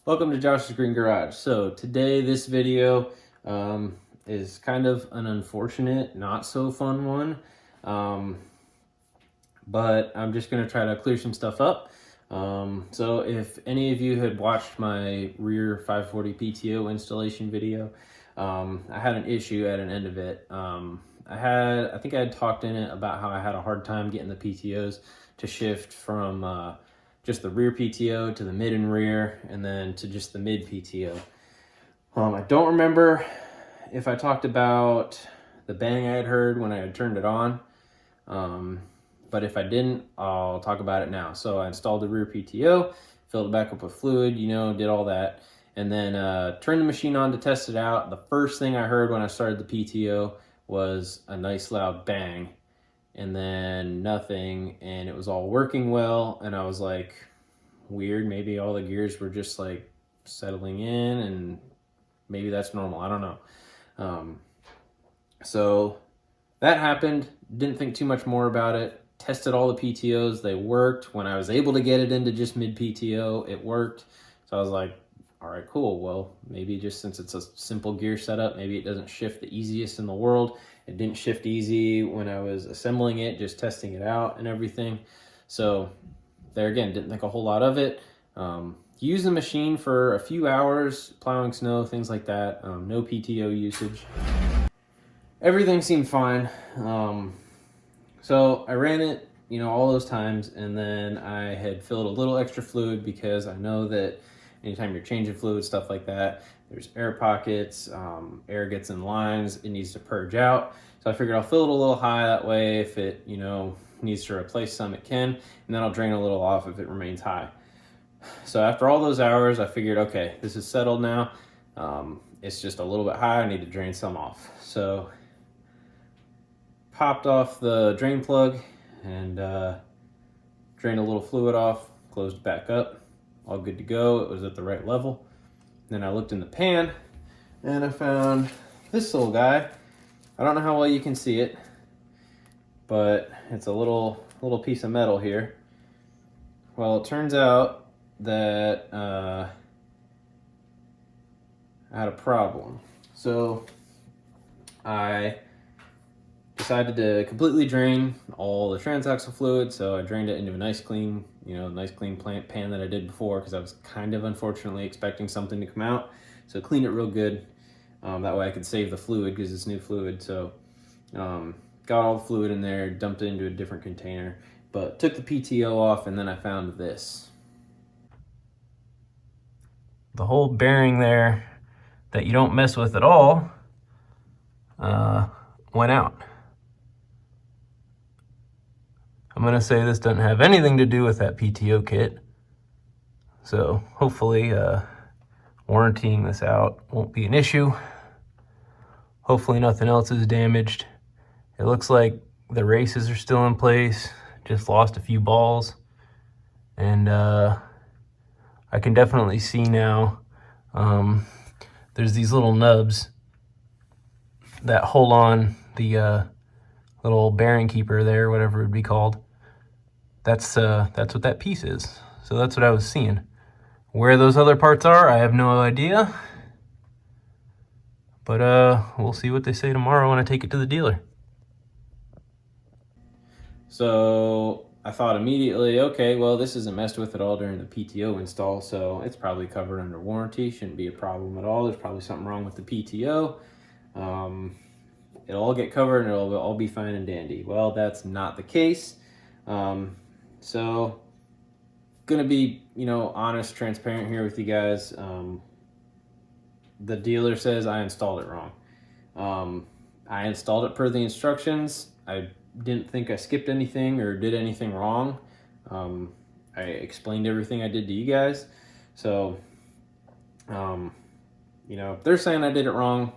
Welcome to Josh's Green Garage. So today this video is kind of an unfortunate, not so fun one, but I'm just going to try to clear some stuff up. So if any of you had watched my rear 540 PTO installation video, I had an issue at an end of it. I think I had talked in it about how I had a hard time getting the PTOs to shift from just the rear PTO to the mid and rear, and then to just the mid PTO. I don't remember if I talked about the bang I had heard when I had turned it on, but if I didn't, I'll talk about it now. So I installed the rear PTO, filled it back up with fluid, did all that, and then turned the machine on to test it out. The first thing I heard when I started the PTO was a nice loud bang, and then nothing, and it was all working well, and I was like, weird, maybe all the gears were just like settling in, and maybe that's normal, I don't know. So that happened, didn't think too much more about it, tested all the PTOs, they worked. When I was able to get it into just mid PTO, it worked. So I was like, all right, cool. Well, maybe just since it's a simple gear setup, maybe it doesn't shift the easiest in the world. It didn't shift easy when I was assembling it, just testing it out and everything. So there again, didn't think a whole lot of it. Used the machine for a few hours, plowing snow, things like that. No PTO usage. Everything seemed fine. So I ran it, all those times, and then I had filled a little extra fluid because I know that anytime you're changing fluid, stuff like that, there's air pockets, air gets in lines, it needs to purge out. So I figured I'll fill it a little high, that way if it, needs to replace some, it can, and then I'll drain a little off if it remains high. So after all those hours, I figured, okay, this is settled now. It's just a little bit high, I need to drain some off. So popped off the drain plug and drained a little fluid off, closed it back up, all good to go. It was at the right level. Then I looked in the pan and I found this little guy. I don't know how well you can see it, but it's a little piece of metal here. Well, it turns out that I had a problem. So I decided to completely drain all the transaxle fluid, so I drained it into a nice clean, plant pan that I did before, because I was kind of unfortunately expecting something to come out. So cleaned it real good. That way I could save the fluid because it's new fluid. So got all the fluid in there, dumped it into a different container, but took the PTO off, and then I found this. The whole bearing there that you don't mess with at all went out. I'm gonna say this doesn't have anything to do with that PTO kit. So hopefully warrantying this out won't be an issue. Hopefully nothing else is damaged. It looks like the races are still in place, just lost a few balls. And I can definitely see now there's these little nubs that hold on the little bearing keeper there, whatever it would be called. That's what that piece is. So that's what I was seeing. Where those other parts are, I have no idea. But we'll see what they say tomorrow when I take it to the dealer. So I thought immediately, okay, well, this isn't messed with at all during the PTO install, so it's probably covered under warranty. Shouldn't be a problem at all. There's probably something wrong with the PTO. It'll all get covered and it'll all be fine and dandy. Well, that's not the case. So gonna be, honest, transparent here with you guys. The dealer says I installed it wrong. I installed it per the instructions. I didn't think I skipped anything or did anything wrong. I explained everything I did to you guys. So, if they're saying I did it wrong,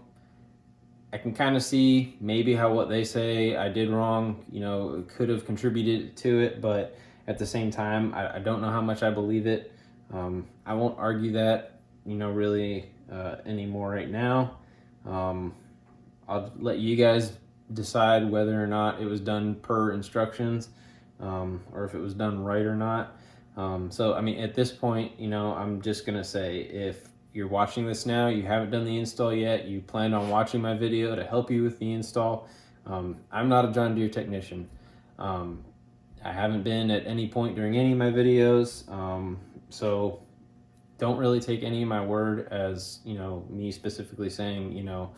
I can kind of see maybe how what they say I did wrong, could have contributed to it, but at the same time, I don't know how much I believe it. I won't argue that, really anymore right now. I'll let you guys decide whether or not it was done per instructions, or if it was done right or not. So, I mean, at this point, you know, I'm just going to say, if you're watching this now, you haven't done the install yet, you planned on watching my video to help you with the install, I'm not a John Deere technician. I haven't been at any point during any of my videos. So don't really take any of my word as, you know, me specifically saying, you know,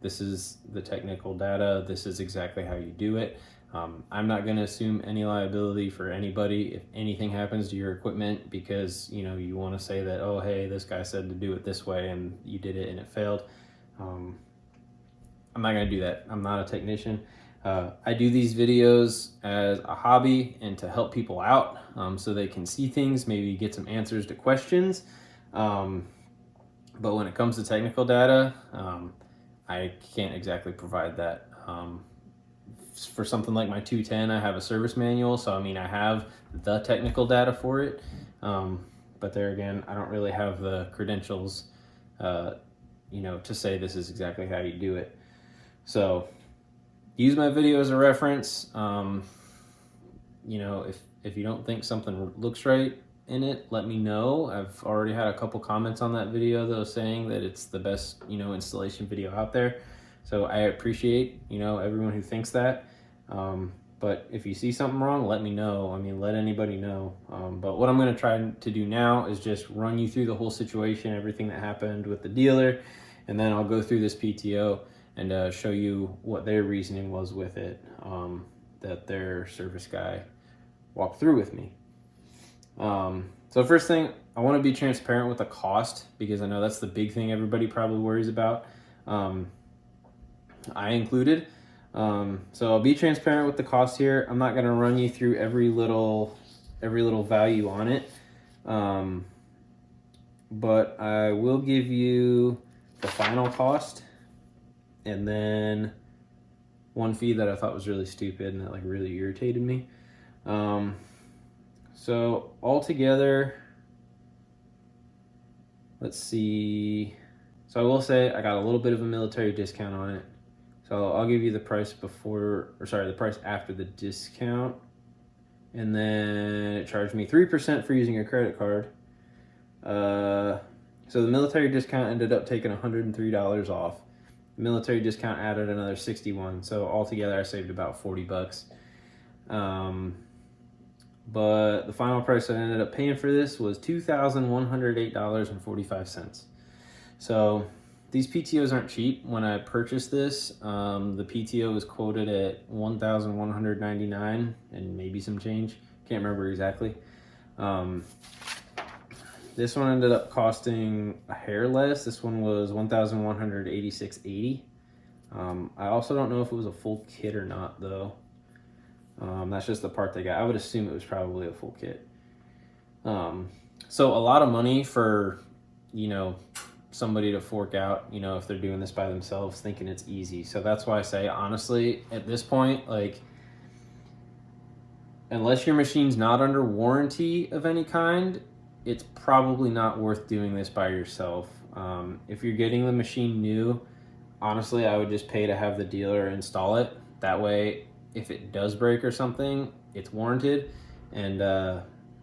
this is the technical data, this is exactly how you do it. I'm not going to assume any liability for anybody if anything happens to your equipment because, you know, you want to say that, oh, hey, this guy said to do it this way and you did it and it failed. I'm not going to do that. I'm not a technician. I do these videos as a hobby and to help people out, so they can see things, maybe get some answers to questions. But when it comes to technical data, I can't exactly provide that. For something like my 210, I have a service manual, so I mean, I have the technical data for it. But there again, I don't really have the credentials, you know, to say this is exactly how you do it. So use my video as a reference. You know, if you don't think something looks right in it, let me know. I've already had a couple comments on that video though, saying that it's the best, you know, installation video out there. So I appreciate, you know, everyone who thinks that. But if you see something wrong, let me know. I mean, let anybody know. But what I'm going to try to do now is just run you through the whole situation, everything that happened with the dealer, and then I'll go through this PTO and show you what their reasoning was with it, that their service guy walked through with me. So first thing, I want to be transparent with the cost because I know that's the big thing everybody probably worries about. I included. So I'll be transparent with the cost here. I'm not going to run you through every little value on it. But I will give you the final cost and then one fee that I thought was really stupid and that like really irritated me. So altogether, let's see. So I will say I got a little bit of a military discount on it. So I'll give you the price the price after the discount. And then it charged me 3% for using a credit card. So the military discount ended up taking $103 off. The military discount added another 61. So altogether I saved about $40. But the final price I ended up paying for this was $2,108.45. So these PTOs aren't cheap. When I purchased this, the PTO was quoted at $1,199 and maybe some change. Can't remember exactly. This one ended up costing a hair less. This one was $1,186.80. I also don't know if it was a full kit or not though. That's just the part they got. I would assume it was probably a full kit. So a lot of money for, you know, somebody to fork out, you know, if they're doing this by themselves thinking it's easy. So that's why I say, honestly, at this point, like, unless your machine's not under warranty of any kind, it's probably not worth doing this by yourself. If you're getting the machine new, honestly, I would just pay to have the dealer install it. That way, if it does break or something, it's warranted, and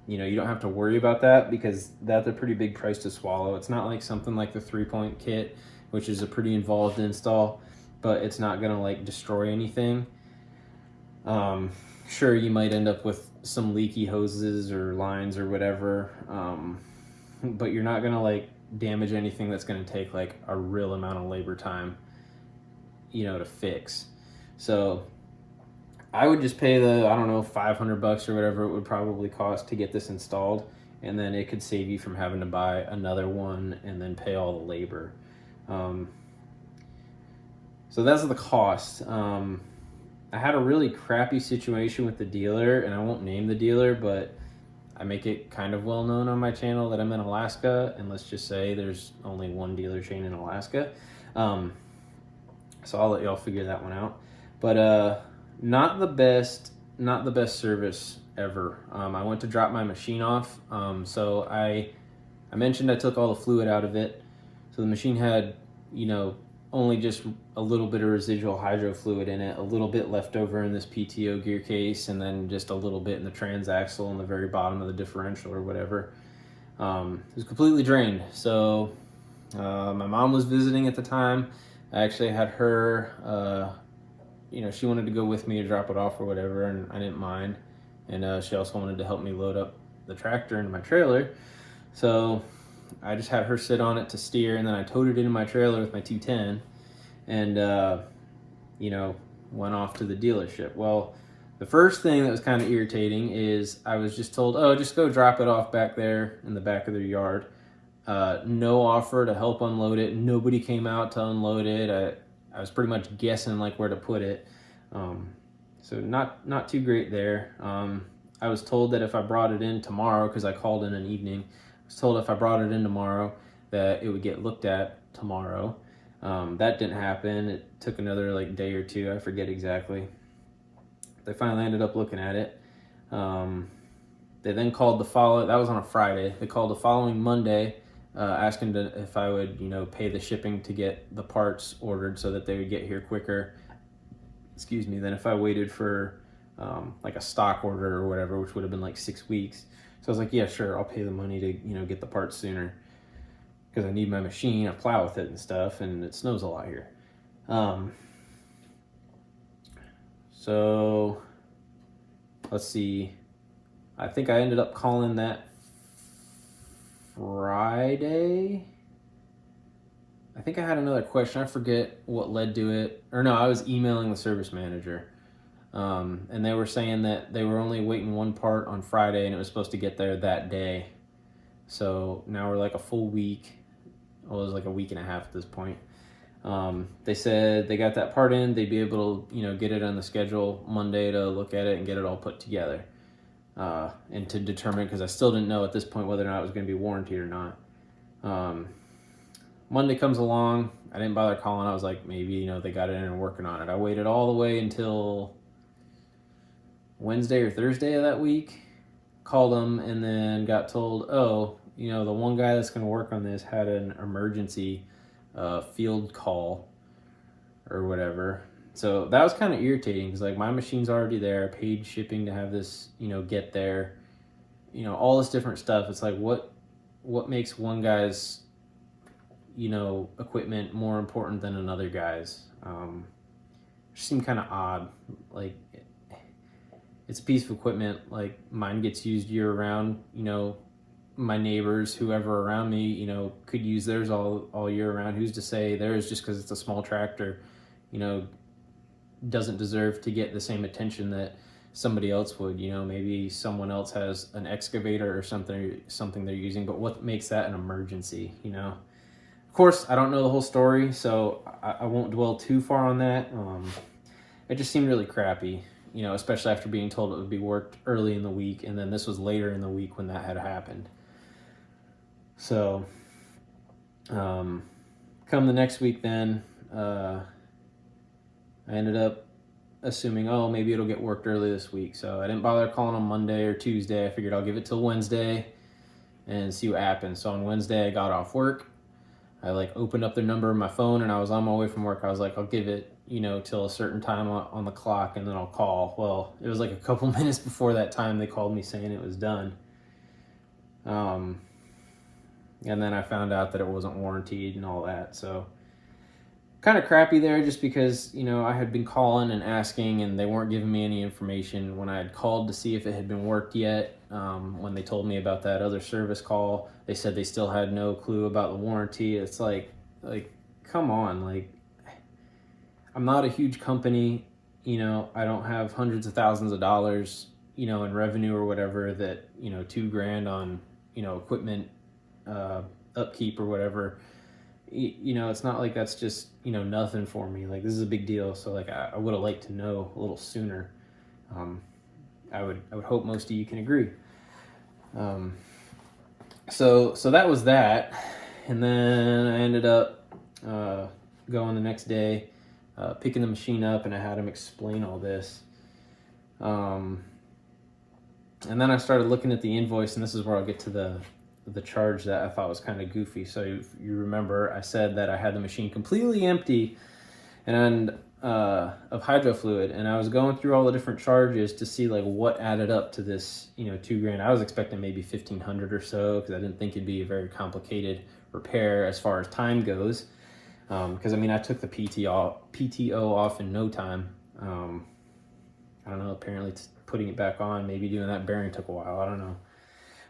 you know, you don't have to worry about that because that's a pretty big price to swallow. It's not like something like the 3-point kit, which is a pretty involved install, but it's not gonna like destroy anything. Sure, you might end up with some leaky hoses or lines or whatever, but you're not gonna like damage anything that's gonna take like a real amount of labor time, you know, to fix. So I would just pay the, I don't know, $500 or whatever it would probably cost to get this installed, and then it could save you from having to buy another one and then pay all the labor. So that's the cost. I had a really crappy situation with the dealer, and I won't name the dealer, but I make it kind of well known on my channel that I'm in Alaska, and let's just say there's only one dealer chain in Alaska. So I'll let y'all figure that one out. But not the best service ever. I went to drop my machine off. So I mentioned I took all the fluid out of it. So the machine had, you know, only just a little bit of residual hydro fluid in it, a little bit left over in this PTO gear case, and then just a little bit in the transaxle in the very bottom of the differential or whatever. It was completely drained. So my mom was visiting at the time. I actually had her, she wanted to go with me to drop it off or whatever, and I didn't mind. And she also wanted to help me load up the tractor into my trailer. So I just had her sit on it to steer, and then I towed it into my trailer with my 210 and, went off to the dealership. Well, the first thing that was kind of irritating is I was just told, oh, just go drop it off back there in the back of their yard. No offer to help unload it. Nobody came out to unload it. I was pretty much guessing like where to put it. So not too great there. I was told that if I brought it in tomorrow, because I called in an evening, I was told if I brought it in tomorrow that it would get looked at tomorrow. That didn't happen. It took another like day or two. I forget exactly. They finally ended up looking at it. They then called that was on a Friday. They called the following Monday, asking if I would, pay the shipping to get the parts ordered so that they would get here quicker. Than if I waited for like a stock order or whatever, which would have been like 6 weeks. So I was like, yeah, sure, I'll pay the money to, get the parts sooner because I need my machine, I plow with it and stuff, and it snows a lot here. So let's see. I think I ended up calling that Friday. I think I had another question. I forget what led to it. Or no, I was emailing the service manager. And they were saying that they were only waiting one part on Friday and it was supposed to get there that day. So now we're like a full week. Well, it was like a week and a half at this point. They said they got that part in. They'd be able to, get it on the schedule Monday to look at it and get it all put together. And to determine, because I still didn't know at this point whether or not it was going to be warranted or not. Monday comes along. I didn't bother calling. I was like, maybe, they got it in and working on it. I waited all the way until Wednesday or Thursday of that week, called them, and then got told, oh, the one guy that's going to work on this had an emergency field call or whatever. So that was kind of irritating because like my machine's already there. I paid shipping to have this, get there, all this different stuff. It's like what makes one guy's, equipment more important than another guy's? It seemed kind of odd. Like it's a piece of equipment. Like mine gets used year round. My neighbors, whoever around me, could use theirs all year round. Who's to say theirs, just because it's a small tractor, doesn't deserve to get the same attention that somebody else would? Maybe someone else has an excavator or something they're using, but what makes that an emergency? Of course, I don't know the whole story, so I won't dwell too far on that. It just seemed really crappy, especially after being told it would be worked early in the week, and then this was later in the week when that had happened. So, come the next week then, I ended up assuming, oh, maybe it'll get worked early this week. So I didn't bother calling on Monday or Tuesday. I figured I'll give it till Wednesday and see what happens. So on Wednesday, I got off work. I opened up their number on my phone and I was on my way from work. I was like, I'll give it, till a certain time on the clock and then I'll call. Well, it was like a couple minutes before that time they called me saying it was done. And then I found out that it wasn't warranted and all that. So kind of crappy there just because, I had been calling and asking and they weren't giving me any information. When I had called to see if it had been worked yet, when they told me about that other service call, they said they still had no clue about the warranty. It's like, come on, I'm not a huge company, I don't have hundreds of thousands of dollars, in revenue or whatever that, $2,000 on, equipment, upkeep or whatever. It's not like that's just, nothing for me. This is a big deal. So I would have liked to know a little sooner. I would hope most of you can agree. So that was that. And then I ended up, going the next day, picking the machine up, and I had him explain all this. And then I started looking at the invoice, and this is where I'll get to the charge that I thought was kind of goofy. So if you remember, I said that I had the machine completely empty and of hydro fluid, and I was going through all the different charges to see like what added up to this, you know, $2,000. I was expecting maybe 1,500 or so, because I didn't think it'd be a very complicated repair as far as time goes. Because I mean, I took the PTO off in no time. I don't know, apparently putting it back on, maybe doing that bearing took a while, I don't know.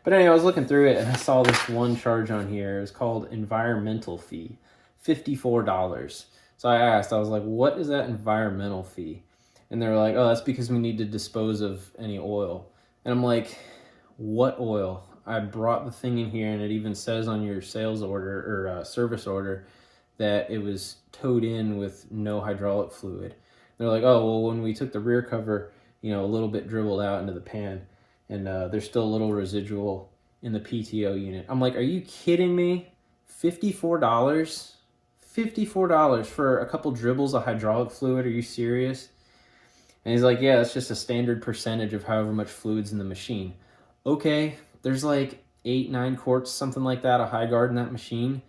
But anyway, I was looking through it and I saw this one charge on here. It was called environmental fee, $54. So I asked, I was like, what is that environmental fee? And they were like, oh, that's because we need to dispose of any oil. And I'm like, what oil? I brought the thing in here and it even says on your sales order or service order that it was towed in with no hydraulic fluid. They're like, oh, well, when we took the rear cover, you know, a little bit dribbled out into the pan, and there's still a little residual in the PTO unit. I'm like, are you kidding me? $54? $54 for a couple dribbles of hydraulic fluid? Are you serious? And he's like, yeah, that's just a standard percentage of however much fluid's in the machine. Okay, there's like 8-9 quarts, something like that, a high guard in that machine.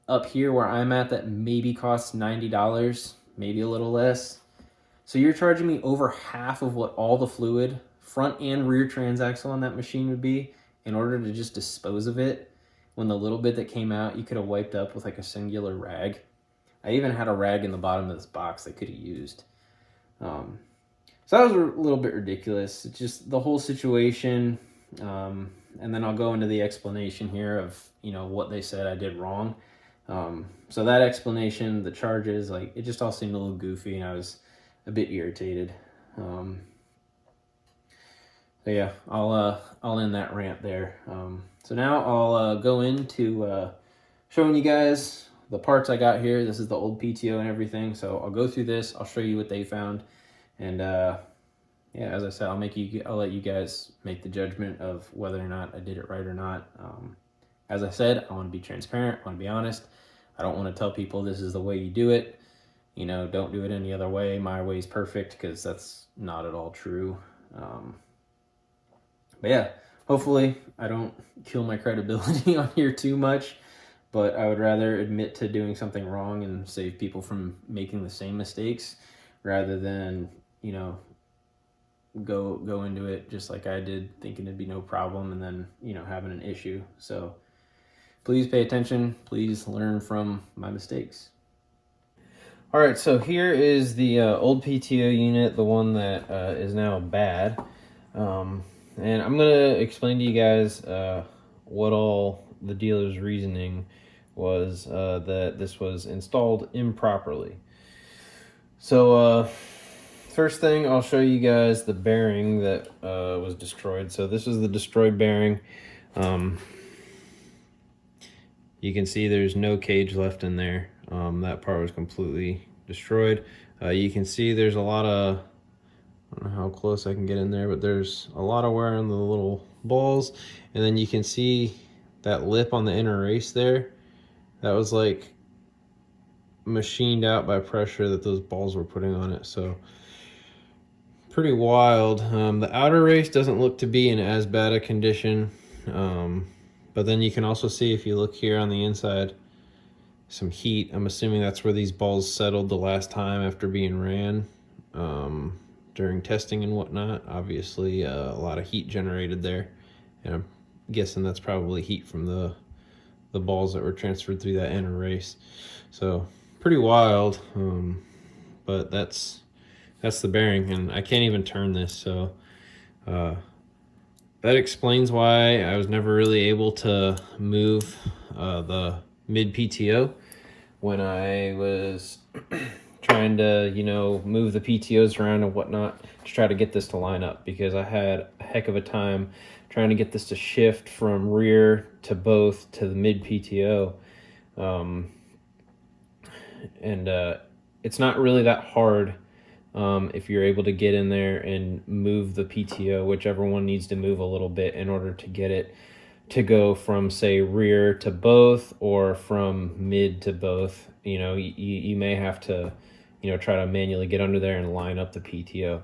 Up here where I'm at, that maybe costs $90, maybe a little less. So you're charging me over half of what all the fluid, front and rear transaxle on that machine would be, in order to just dispose of it, when the little bit that came out you could have wiped up with like a singular rag. I even had a rag in the bottom of this box they could have used. So that was a little bit ridiculous. It's just the whole situation. And then I'll go into the explanation here of, you know, what they said I did wrong. So that explanation, the charges, like, it just all seemed a little goofy, and I was a bit irritated. So yeah, I'll end that rant there. So now I'll go into showing you guys the parts I got here. This is the old PTO and everything. So I'll go through this. I'll show you what they found, and yeah, as I said, I'll let you guys make the judgment of whether or not I did it right or not. As I said, I want to be transparent. I want to be honest. I don't want to tell people this is the way you do it. You know, don't do it any other way. My way is perfect, because that's not at all true. But yeah, hopefully I don't kill my credibility on here too much, but I would rather admit to doing something wrong and save people from making the same mistakes, rather than, you know, go into it just like I did, thinking it'd be no problem, and then, you know, having an issue. So please pay attention. Please learn from my mistakes. All right, so here is the old PTO unit, the one that is now bad. And I'm going to explain to you guys what all the dealer's reasoning was that this was installed improperly. So first thing, I'll show you guys the bearing that was destroyed. So this is the destroyed bearing. You can see there's no cage left in there. That part was completely destroyed. You can see there's a lot of, I don't know how close I can get in there, but there's a lot of wear on the little balls. And then you can see that lip on the inner race there. That was like machined out by pressure that those balls were putting on it. So pretty wild. The outer race doesn't look to be in as bad a condition. But then you can also see, if you look here on the inside, some heat. I'm assuming that's where these balls settled the last time after being ran during testing and whatnot. Obviously a lot of heat generated there, and I'm guessing that's probably heat from the balls that were transferred through that inner race. So pretty wild. But that's the bearing, and I can't even turn this, so that explains why I was never really able to move the mid PTO when I was trying to, you know, move the PTOs around and whatnot to try to get this to line up, because I had a heck of a time trying to get this to shift from rear to both to the mid PTO. It's not really that hard if you're able to get in there and move the PTO, whichever one needs to move a little bit, in order to get it to go from, say, rear to both, or from mid to both. You know, you may have to, you know, try to manually get under there and line up the PTO.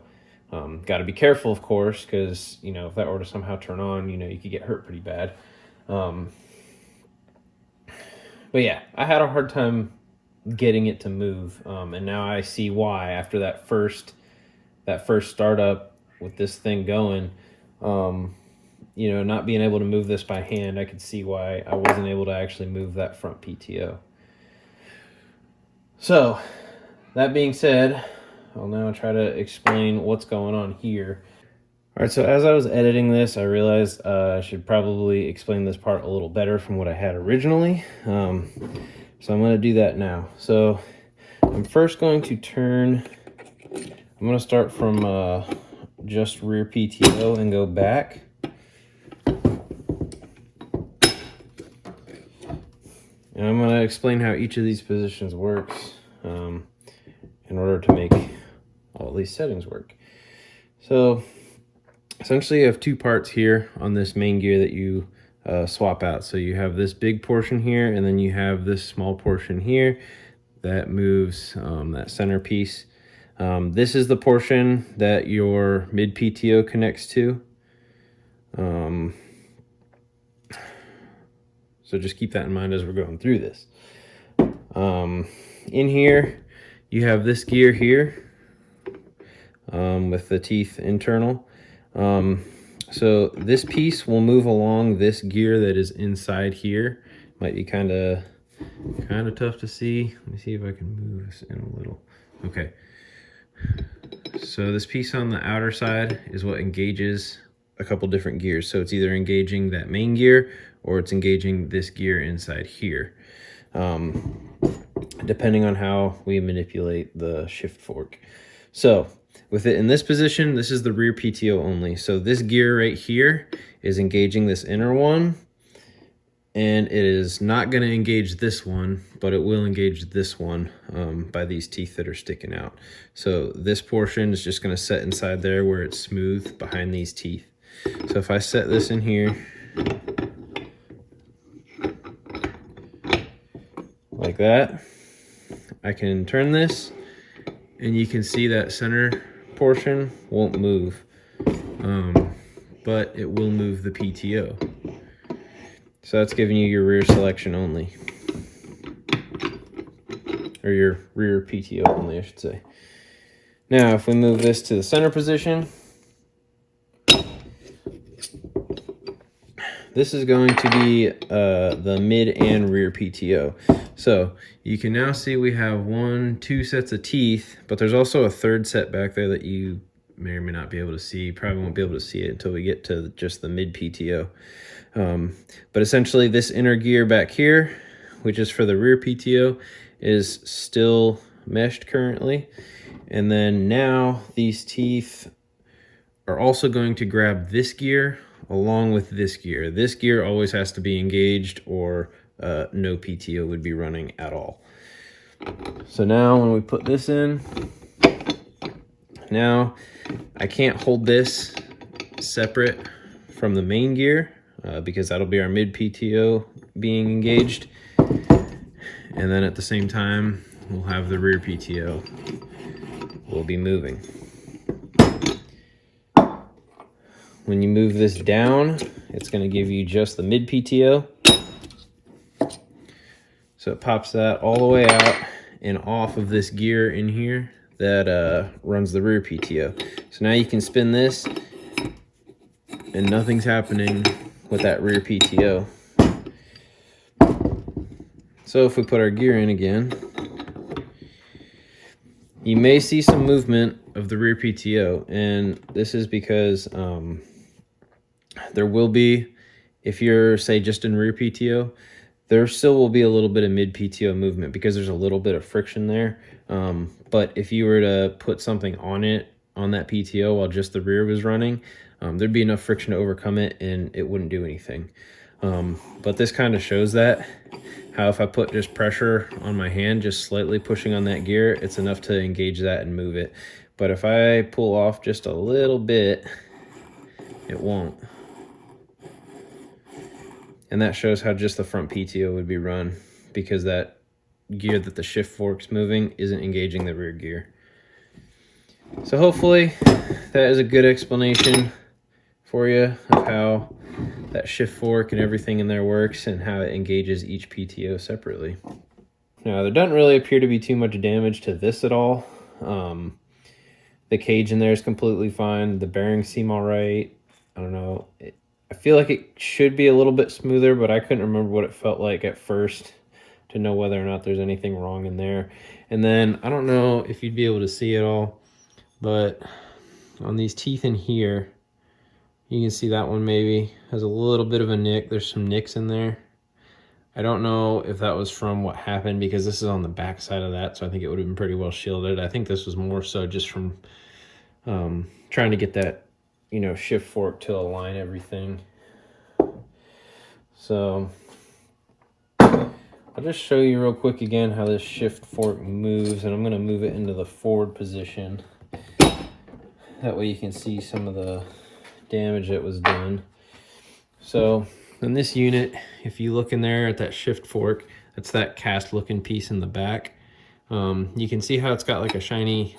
Got to be careful, of course, because, you know, if that were to somehow turn on, you know, you could get hurt pretty bad. But yeah, I had a hard time getting it to move, and now I see why after that first startup with this thing going. You know, not being able to move this by hand, I could see why I wasn't able to actually move that front PTO. So, that being said, I'll now try to explain what's going on here. All right, so as I was editing this, I realized I should probably explain this part a little better from what I had originally. So I'm going to do that now. So I'm first going to turn, I'm going to start from just rear PTO and go back. And I'm going to explain how each of these positions works in order to make all these settings work. So essentially you have two parts here on this main gear that you swap out. So you have this big portion here, and then you have this small portion here that moves that center piece. This is the portion that your mid PTO connects to. So just keep that in mind as we're going through this. In here, you have this gear here with the teeth internal. So this piece will move along this gear that is inside here. Might be kind of tough to see. Let me see if I can move this in a little. Okay. So this piece on the outer side is what engages a couple different gears. So it's either engaging that main gear or it's engaging this gear inside here, depending on how we manipulate the shift fork. So with it in this position, this is the rear PTO only. So this gear right here is engaging this inner one, and it is not going to engage this one, but it will engage this one by these teeth that are sticking out. So this portion is just going to set inside there where it's smooth behind these teeth. So if I set this in here like that, I can turn this and you can see that center portion won't move, but it will move the PTO. So that's giving you your rear selection only, or your rear PTO only, I should say. Now, if we move this to the center position, this is going to be the mid and rear PTO. So you can now see we have 2 sets of teeth, but there's also a third set back there that you may or may not be able to see. You probably won't be able to see it until we get to just the mid PTO. But essentially this inner gear back here, which is for the rear PTO, is still meshed currently. And then now these teeth are also going to grab this gear along with this gear. This gear always has to be engaged, or no PTO would be running at all. So now when we put this in, now I can't hold this separate from the main gear because that'll be our mid PTO being engaged. And then at the same time, we'll have the rear PTO will be moving. When you move this down, it's going to give you just the mid PTO. So it pops that all the way out and off of this gear in here that runs the rear PTO. So now you can spin this and nothing's happening with that rear PTO. So if we put our gear in again, you may see some movement of the rear PTO, and this is because there will be, if you're say just in rear PTO, there still will be a little bit of mid PTO movement because there's a little bit of friction there. But if you were to put something on it, on that PTO while just the rear was running, there'd be enough friction to overcome it and it wouldn't do anything. But this kind of shows that, how if I put just pressure on my hand, just slightly pushing on that gear, it's enough to engage that and move it. But if I pull off just a little bit, it won't. And that shows how just the front PTO would be run, because that gear that the shift fork's moving isn't engaging the rear gear. So hopefully that is a good explanation for you of how that shift fork and everything in there works and how it engages each PTO separately. Now, there doesn't really appear to be too much damage to this at all. The cage in there is completely fine. The bearings seem all right. I don't know. I feel like it should be a little bit smoother, but I couldn't remember what it felt like at first to know whether or not there's anything wrong in there. And then, I don't know if you'd be able to see it all, but on these teeth in here, you can see that one maybe has a little bit of a nick. There's some nicks in there. I don't know if that was from what happened because this is on the back side of that, so I think it would have been pretty well shielded. I think this was more so just from trying to get that, you know, shift fork to align everything. So I'll just show you real quick again how this shift fork moves, and I'm going to move it into the forward position. That way you can see some of the damage that was done. So in this unit, if you look in there at that shift fork, that's that cast looking piece in the back. You can see how it's got like a shiny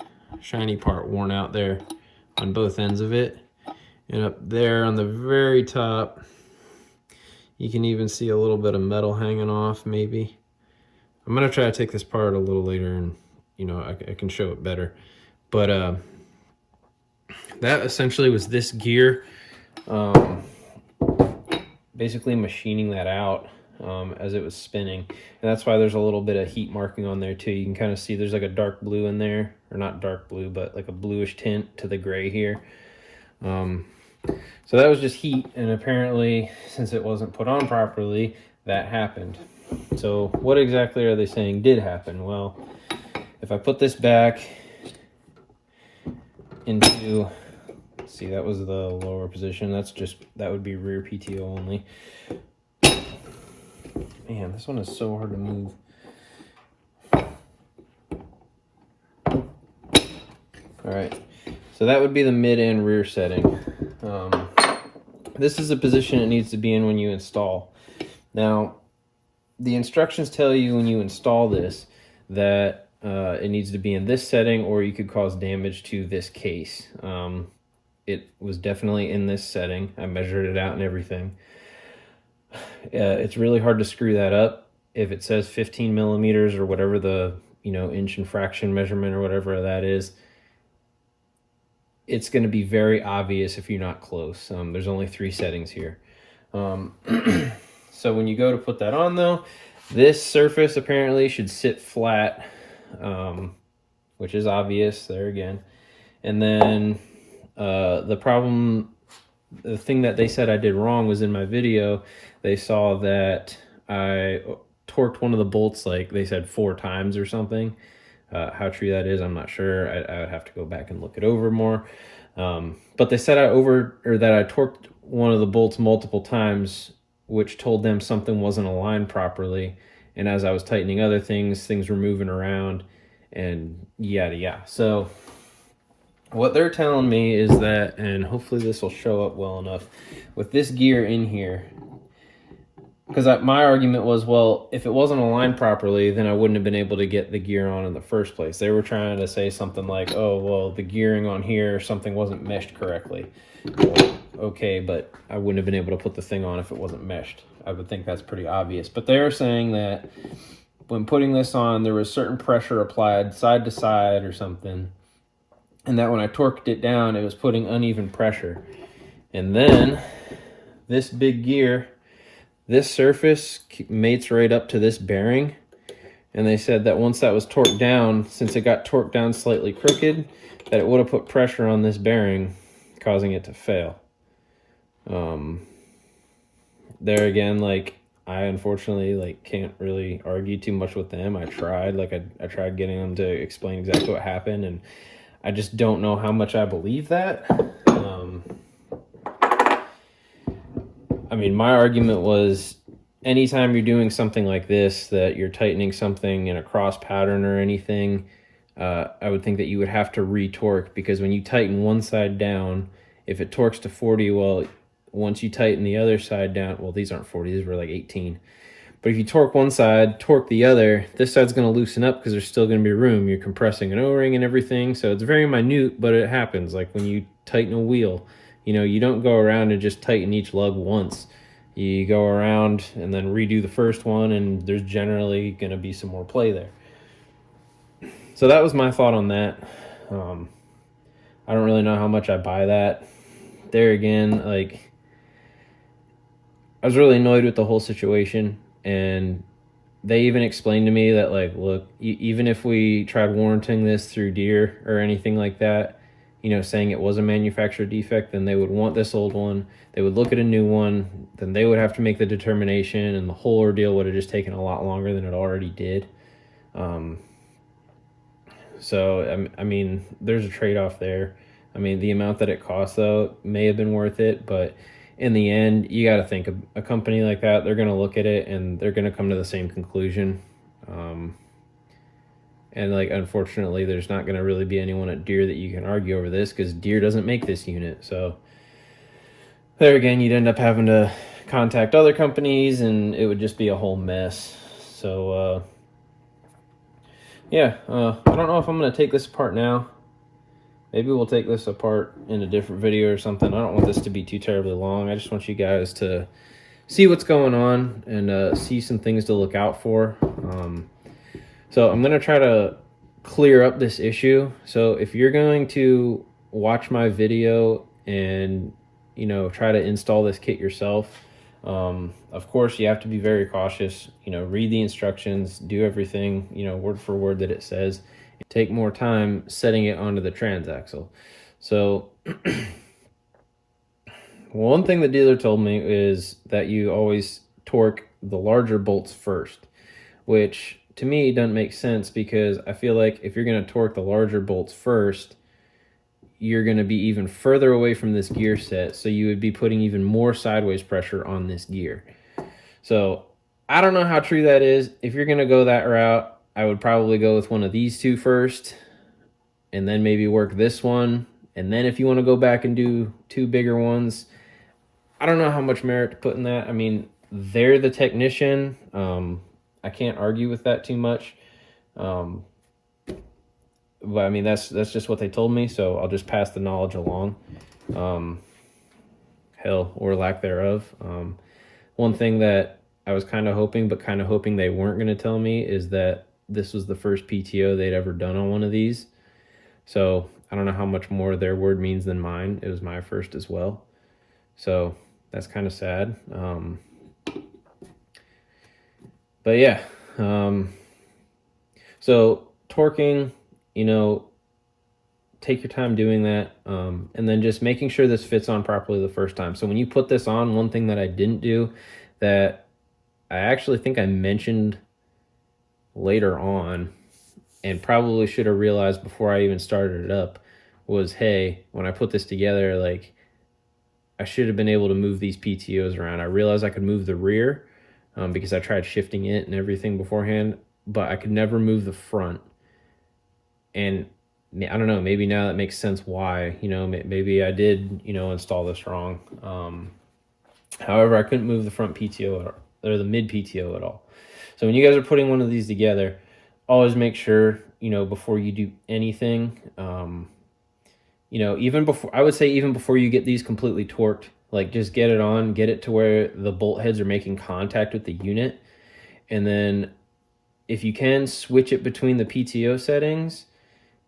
part worn out there on both ends of it. And up there on the very top, you can even see a little bit of metal hanging off maybe. I'm gonna try to take this part a little later and, you know, I can show it better. But that essentially was this gear. Basically machining that out as it was spinning, and that's why there's a little bit of heat marking on there too. You can kind of see there's like a dark blue in there, or not dark blue, but like a bluish tint to the gray here. So that was just heat, and apparently since it wasn't put on properly, that happened. So what exactly are they saying did happen? Well, if I put this back into, see, that was the lower position. That would be rear PTO only. Man, this one is so hard to move. All right, so that would be the mid and rear setting. This is the position it needs to be in when you install. Now, the instructions tell you when you install this that it needs to be in this setting, or you could cause damage to this case. It was definitely in this setting. I measured it out and everything. It's really hard to screw that up. If it says 15 millimeters or whatever the, you know, inch and fraction measurement or whatever that is, it's going to be very obvious if you're not close. There's only 3 settings here. So when you go to put that on though, this surface apparently should sit flat, which is obvious there again. And then the thing that they said I did wrong was in my video, they saw that I torqued one of the bolts, like they said 4 times or something. How true that is, I'm not sure. I would have to go back and look it over more. But they said that I torqued one of the bolts multiple times, which told them something wasn't aligned properly. And as I was tightening other things were moving around and yada yada. So what they're telling me is that, and hopefully this will show up well enough, with this gear in here, because my argument was, well, if it wasn't aligned properly, then I wouldn't have been able to get the gear on in the first place. They were trying to say something like, oh, well, the gearing on here, something wasn't meshed correctly. Well, okay, but I wouldn't have been able to put the thing on if it wasn't meshed. I would think that's pretty obvious. But they were saying that when putting this on, there was certain pressure applied side to side or something, and that when I torqued it down, it was putting uneven pressure. And then this big gear, this surface mates right up to this bearing, and they said that once that was torqued down, since it got torqued down slightly crooked, that it would have put pressure on this bearing, causing it to fail. There again, like, I unfortunately, like, can't really argue too much with them. I tried, like, I tried getting them to explain exactly what happened, and I just don't know how much I believe that. I mean, my argument was, anytime you're doing something like this, that you're tightening something in a cross pattern or anything, I would think that you would have to re-torque, because when you tighten one side down, if it torques to 40, well, once you tighten the other side down, well, these aren't 40, these were like 18. But if you torque one side, torque the other, this side's going to loosen up because there's still going to be room. You're compressing an O-ring and everything, so it's very minute, but it happens. Like when you tighten a wheel, you know, you don't go around and just tighten each lug once. You go around and then redo the first one, and there's generally going to be some more play there. So that was my thought on that. I don't really know how much I buy that. There again, like, I was really annoyed with the whole situation, and they even explained to me that, like, look, even if we tried warranting this through Deere or anything like that, saying it was a manufacturer defect, then they would want this old one. They would look at a new one, then they would have to make the determination, and the whole ordeal would have just taken a lot longer than it already did. So, I mean, there's a trade-off there. I mean, the amount that it costs, though, may have been worth it, but in the end, you got to think a company like that, they're going to look at it and they're going to come to the same conclusion. And, like, unfortunately, there's not going to really be anyone at Deere that you can argue over this, because Deere doesn't make this unit. So there again, you'd end up having to contact other companies, and it would just be a whole mess. So yeah, I don't know if I'm going to take this apart now. Maybe we'll take this apart in a different video or something. I don't want this to be too terribly long. I just want you guys to see what's going on and see some things to look out for. So I'm going to try to clear up this issue. So if you're going to watch my video and, try to install this kit yourself, of course, you have to be very cautious. Read the instructions, do everything, word for word that it says. Take more time setting it onto the transaxle. So one thing the dealer told me is that you always torque the larger bolts first, which to me doesn't make sense, because I feel like if you're going to torque the larger bolts first, you're going to be even further away from this gear set, so you would be putting even more sideways pressure on this gear. So I don't know how true that is. If you're going to go that route, I would probably go with one of these two first, and then maybe work this one. And then if you want to go back and do two bigger ones, I don't know how much merit to put in that. I mean, they're the technician. I can't argue with that too much. But I mean, that's just what they told me, so I'll just pass the knowledge along. Hell, or lack thereof. One thing that I was kind of hoping they weren't going to tell me is that this was the first PTO they'd ever done on one of these. So I don't know how much more their word means than mine. It was my first as well. So that's kind of sad. But yeah. So torquing, take your time doing that. And then just making sure this fits on properly the first time. So when you put this on, one thing that I didn't do that I actually think I mentioned later on, and probably should have realized before I even started it up, was, hey, when I put this together, like, I should have been able to move these PTOs around. I realized I could move the rear because I tried shifting it and everything beforehand, but I could never move the front. And I don't know, maybe now that makes sense why. Maybe I did, install this wrong. However, I couldn't move the front PTO or the mid PTO at all. So when you guys are putting one of these together, always make sure, before you do anything, even before you get these completely torqued, like, just get it on, get it to where the bolt heads are making contact with the unit. And then if you can, switch it between the PTO settings.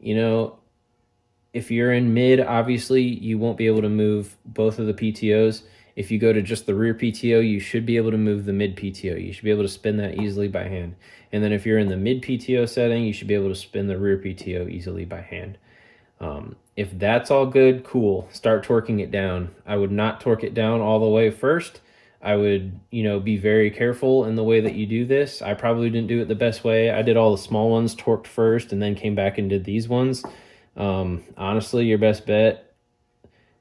If you're in mid, obviously you won't be able to move both of the PTOs. If you go to just the rear PTO, you should be able to move the mid PTO. You should be able to spin that easily by hand. And then if you're in the mid PTO setting, you should be able to spin the rear PTO easily by hand. If that's all good, cool. Start torquing it down. I would not torque it down all the way first. I would, be very careful in the way that you do this. I probably didn't do it the best way. I did all the small ones torqued first and then came back and did these ones. Honestly, your best bet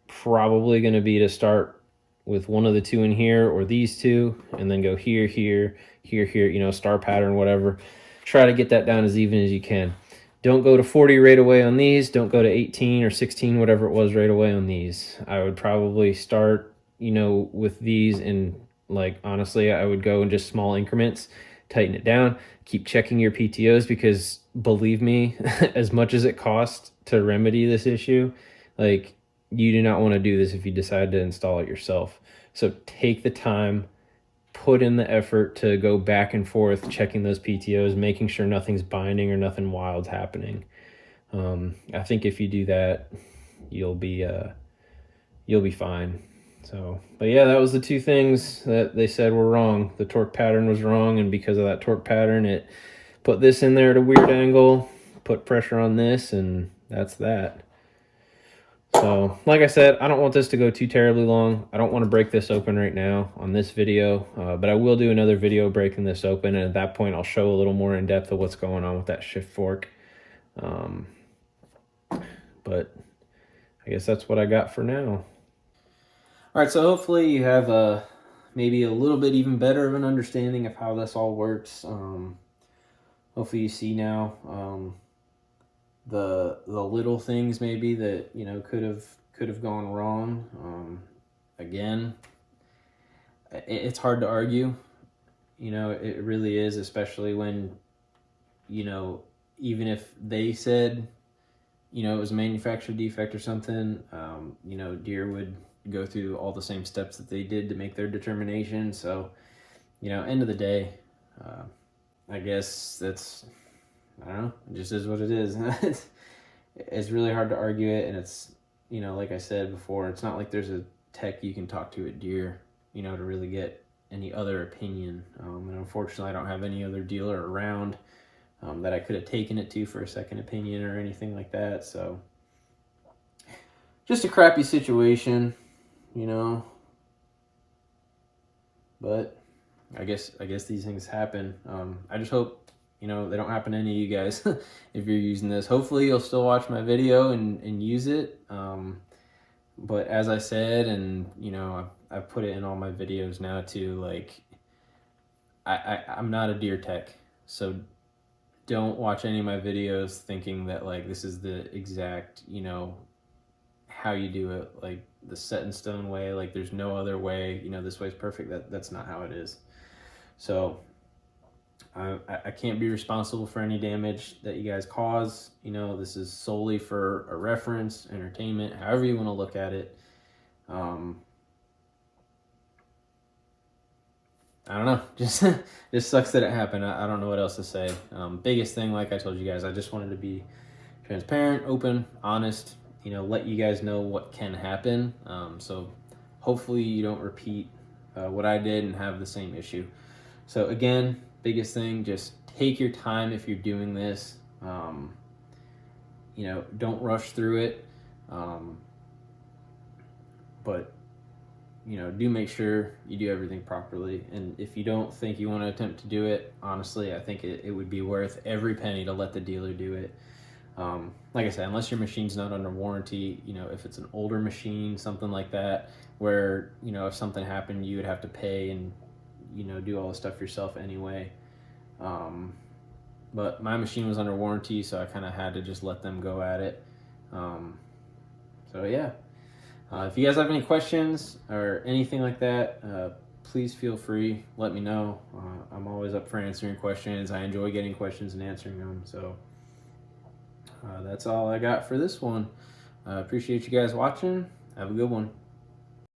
probably going to be to start with one of the two in here or these two, and then go here, here, here, here, star pattern, whatever. Try to get that down as even as you can. Don't go to 40 right away on these. Don't go to 18 or 16, whatever it was, right away on these. I would probably start, with these, and, like, honestly, I would go in just small increments, tighten it down, keep checking your PTOs, because believe me, as much as it costs to remedy this issue, like, you do not want to do this if you decide to install it yourself. So take the time, put in the effort to go back and forth checking those PTOs, making sure nothing's binding or nothing wild's happening. I think if you do that, you'll be fine. So, but yeah, that was the two things that they said were wrong. The torque pattern was wrong, and because of that torque pattern, it put this in there at a weird angle, put pressure on this, and that's that. So, like I said, I don't want this to go too terribly long. I don't want to break this open right now on this video, but I will do another video breaking this open, and at that point, I'll show a little more in depth of what's going on with that shift fork. But I guess that's what I got for now. All right, so hopefully you have maybe a little bit even better of an understanding of how this all works. Hopefully you see now the little things maybe that could have gone wrong. Again, it's hard to argue. It really is, especially when even if they said it was a manufacturer defect or something, Deere would go through all the same steps that they did to make their determination. So, end of the day, I guess that's, I don't know, it just is what it is. It's really hard to argue it, and it's, like I said before, it's not like there's a tech you can talk to at Deere, to really get any other opinion. And unfortunately, I don't have any other dealer around that I could have taken it to for a second opinion or anything like that. So just a crappy situation, but I guess these things happen. I just hope, they don't happen to any of you guys if you're using this. Hopefully you'll still watch my video and use it. But as I said, and, I've put it in all my videos now too, like, I'm not a Deere tech, so don't watch any of my videos thinking that like this is the exact, how you do it, like the set in stone way, like there's no other way, this way's perfect. That's not how it is. So I can't be responsible for any damage that you guys cause. This is solely for a reference, entertainment, however you want to look at it. I don't know, just sucks that it happened. I don't know what else to say. Biggest thing, like I told you guys, I just wanted to be transparent, open, honest, let you guys know what can happen. So hopefully you don't repeat what I did and have the same issue. So again, biggest thing, just take your time if you're doing this. Don't rush through it. But do make sure you do everything properly. And if you don't think you want to attempt to do it, honestly, I think it would be worth every penny to let the dealer do it. Like I said, unless your machine's not under warranty, if it's an older machine, something like that, where, if something happened, you would have to pay and, do all the stuff yourself anyway. But my machine was under warranty, so I kind of had to just let them go at it. So yeah. If you guys have any questions or anything like that, please feel free. Let me know. I'm always up for answering questions. I enjoy getting questions and answering them. So that's all I got for this one. I appreciate you guys watching. Have a good one.